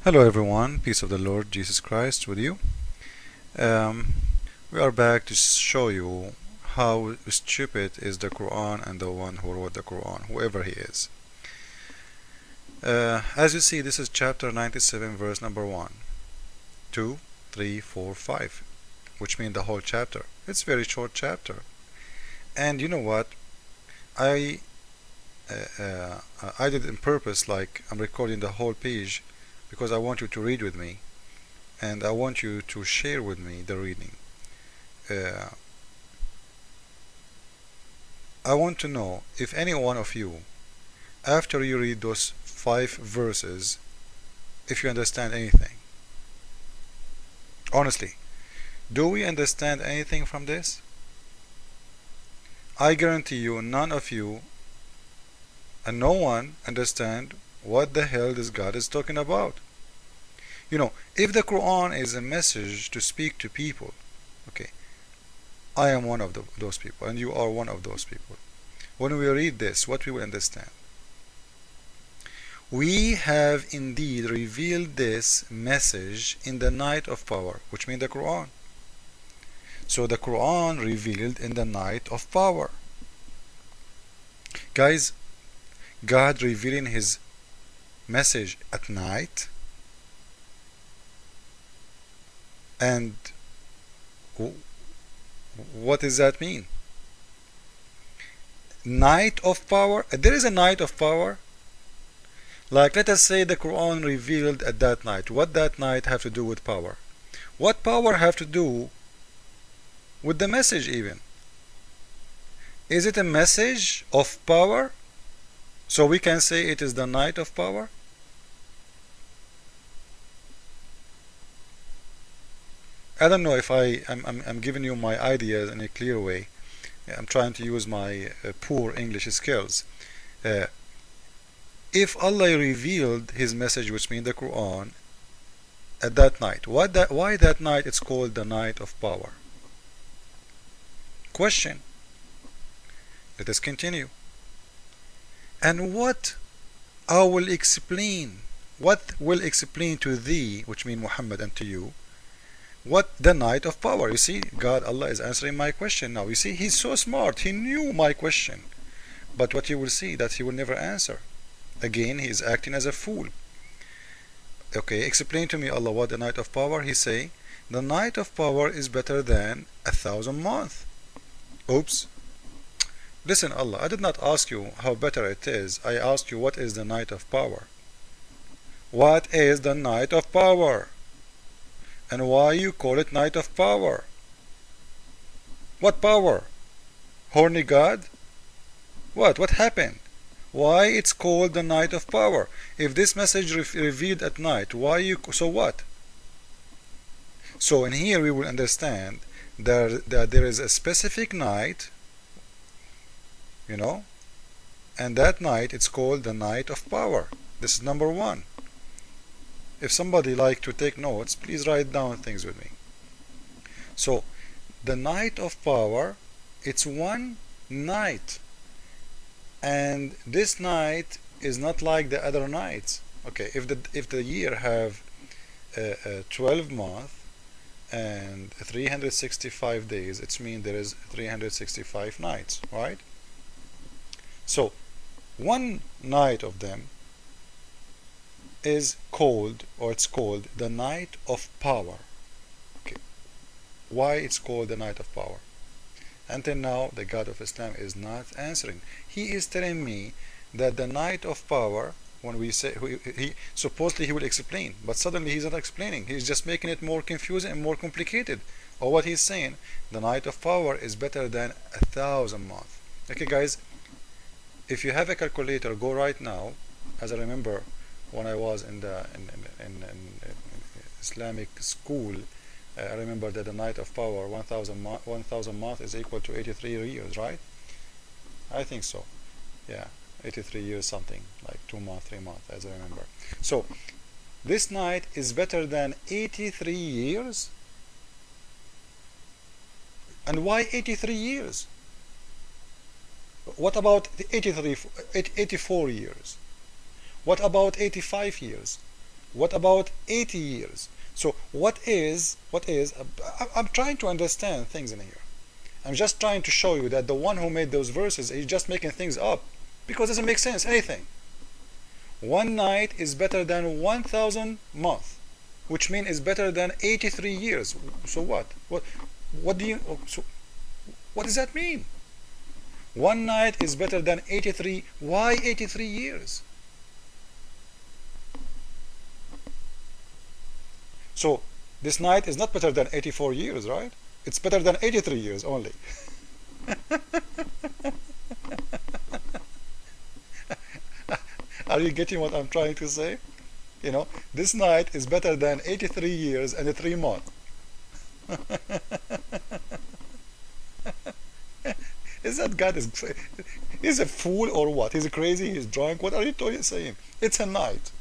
Hello everyone, peace of the Lord Jesus Christ with you. Um, we are back to show you how stupid is the Quran and the one who wrote the Quran, whoever he is. As you see, this is chapter 97, verse number 1, 2, 3, 4, 5, which means the whole chapter. It's a very short chapter. And you know what? I did it on purpose, like I'm recording the whole page because I want you to read with me and I want you to share with me the reading. I want to know if any one of you, after you read those 5 verses, if you understand anything. Honestly, do we understand anything from this? I guarantee you none of you and no one understand what the hell this God is talking about. You know, if the Quran is a message to speak to people, okay, I am one of those people and you are one of those people. When we read this, what we will understand? We have indeed revealed this message in the night of power, which means the Quran. So the Quran revealed in the night of power. Guys, God revealing his message at night, and what does that mean? Night of power? There is a night of power. Like, let us say the Quran revealed at that night. What that night have to do with power? What power have to do with the message even? Is it a message of power? So we can say it is the night of power? I don't know if I'm giving you my ideas in a clear way. I'm trying to use my poor English skills. If Allah revealed his message, which means the Quran, at that night, why that night it's called the night of power? Question. Let us continue. And what will explain to thee, which means Muhammad, and to you, what the night of power? You see, God, Allah is answering my question now. You see, he's so smart, he knew my question, but what you will see that he will never answer. Again, he is acting as a fool. Okay, explain to me, Allah, what the night of power? He say, the night of power is better than 1,000 months. Oops. Listen, Allah, I did not ask you how better it is. I asked you what is the night of power. What is the night of power? And why you call it night of power? What power? Horny God? What happened? Why it's called the night of power? If this message revealed at night, why you, so what? So in here we will understand that there is a specific night, you know, and that night it's called the night of power. This is number 1. If somebody like to take notes, please write down things with me. So the night of power, it's one night, and this night is not like the other nights. Okay, if the year have 12 months and 365 days, it means there is 365 nights, right? So one night of them is called, or it's called, the night of power. Okay, why it's called the night of power? Until now the God of Islam is not answering. He is telling me that the night of power, when we say he supposedly he will explain, but suddenly he's not explaining. He's just making it more confusing and more complicated. Or what he's saying, the night of power is better than 1,000 months. Okay guys, if you have a calculator, go right now. As I remember, when I was in the Islamic school, I remember that the night of power, 1,000 months is equal to 83 years, right? I think so. Yeah, 83 years something, like 2 months, 3 months, as I remember. So this night is better than 83 years. And why 83 years? What about 84 years? What about 85 years? What about 80 years? So I'm trying to understand things in here. I'm just trying to show you that the one who made those verses is just making things up because it doesn't make sense, anything. One night is better than 1,000 months, which means it's better than 83 years. So what? What do you? So what does that mean? One night is better than 83. Why 83 years? So this night is not better than 84 years, right? It's better than 83 years only. Are you getting what I'm trying to say? You know, this night is better than 83 years and 3 months. Is that God is a fool or what? He's crazy, he's drunk. What are you saying? It's a night.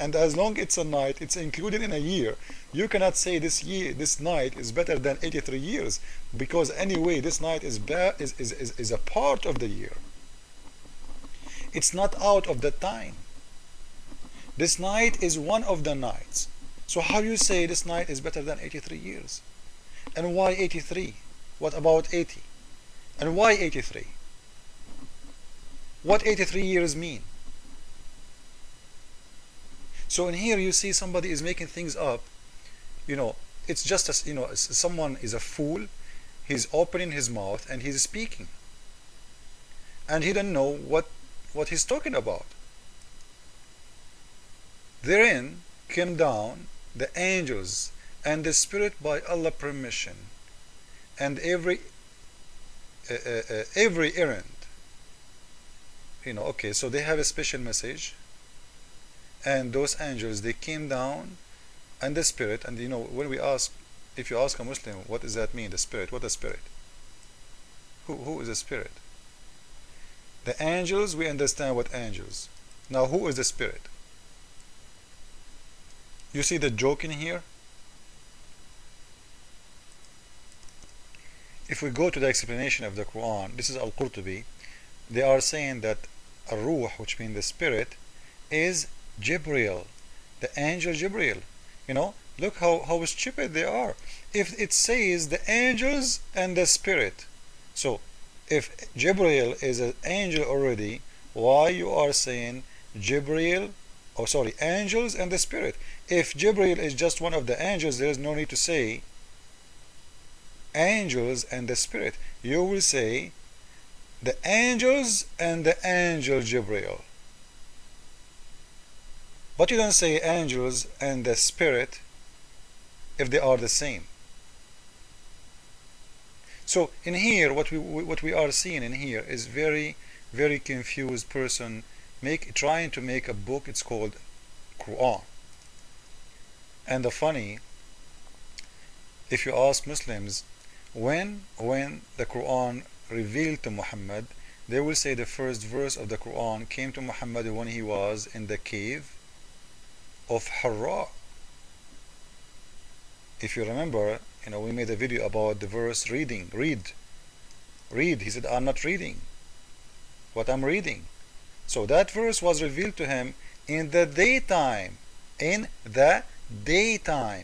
And as long as it's a night, it's included in a year. You cannot say this night is better than 83 years, because anyway, this night is a part of the year. It's not out of the time. This night is one of the nights. So how you say this night is better than 83 years? And why 83? What about 80? And why 83? What 83 years mean? So in here you see somebody is making things up. You know, it's just as, you know, someone is a fool. He's opening his mouth and he's speaking, and he doesn't know what he's talking about. Therein came down the angels and the spirit by Allah's permission, and every errand. You know, okay, so they have a special message, and those angels, they came down, and the spirit. And you know, when we ask, if you ask a Muslim, what does that mean, the spirit? What is spirit? Who is the spirit? The angels, we understand what angels. Now who is the spirit? You see the joke in here? If we go to the explanation of the Quran, this is Al-Qurtubi, they are saying that Ar-Ruh, which means the spirit, is Jibril, the angel Jibril. You know, look how stupid they are. If it says the angels and the spirit, so if Jibril is an angel already, why you are saying Jibril, oh sorry, angels and the spirit? If Jibril is just one of the angels, there is no need to say angels and the spirit. You will say the angels and the angel Jibril. But you don't say angels and the spirit if they are the same. So in here, what we are seeing in here is very confused person trying to make a book. It's called Quran. And the funny, if you ask Muslims, when the Quran revealed to Muhammad, they will say the first verse of the Quran came to Muhammad when he was in the cave of Hira. If you remember, you know, we made a video about the verse read. He said, I'm not reading what I'm reading. So that verse was revealed to him in the daytime,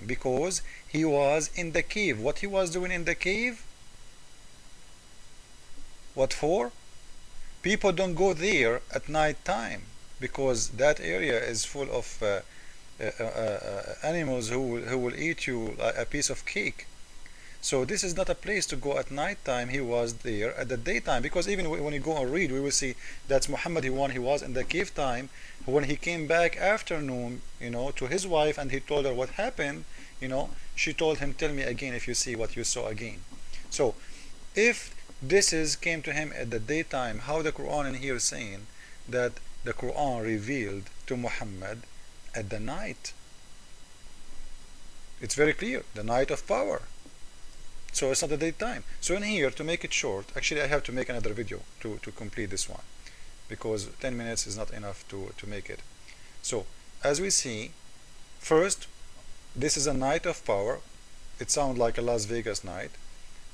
because he was in the cave. What he was doing in the cave? What for? People don't go there at night time, because that area is full of animals who will eat you a piece of cake. So this is not a place to go at night time. He was there at the daytime, because even when you go and read, we will see that Muhammad, he was in the cave time. When he came back afternoon, you know, to his wife, and he told her what happened, you know, she told him, tell me again if you see what you saw again. So if this came to him at the daytime, how the Quran in here is saying that the Quran revealed to Muhammad at the night? It's very clear, the night of power. So it's not the daytime. So in here, to make it short, actually I have to make another video to complete this one, because 10 minutes is not enough to make it. So as we see, first, this is a night of power. It sounds like a Las Vegas night.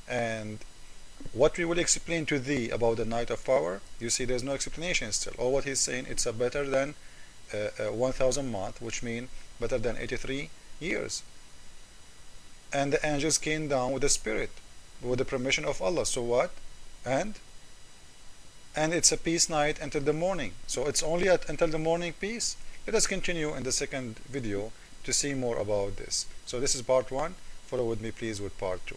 And what we will explain to thee about the night of power, you see there's no explanation still. All what he's saying, it's a better than 1000 months, which mean better than 83 years. And the angels came down with the spirit, with the permission of Allah. So what? And it's a peace night until the morning. So it's only until the morning peace. Let us continue in the second video to see more about this. So this is part 1. Follow with me please with part 2.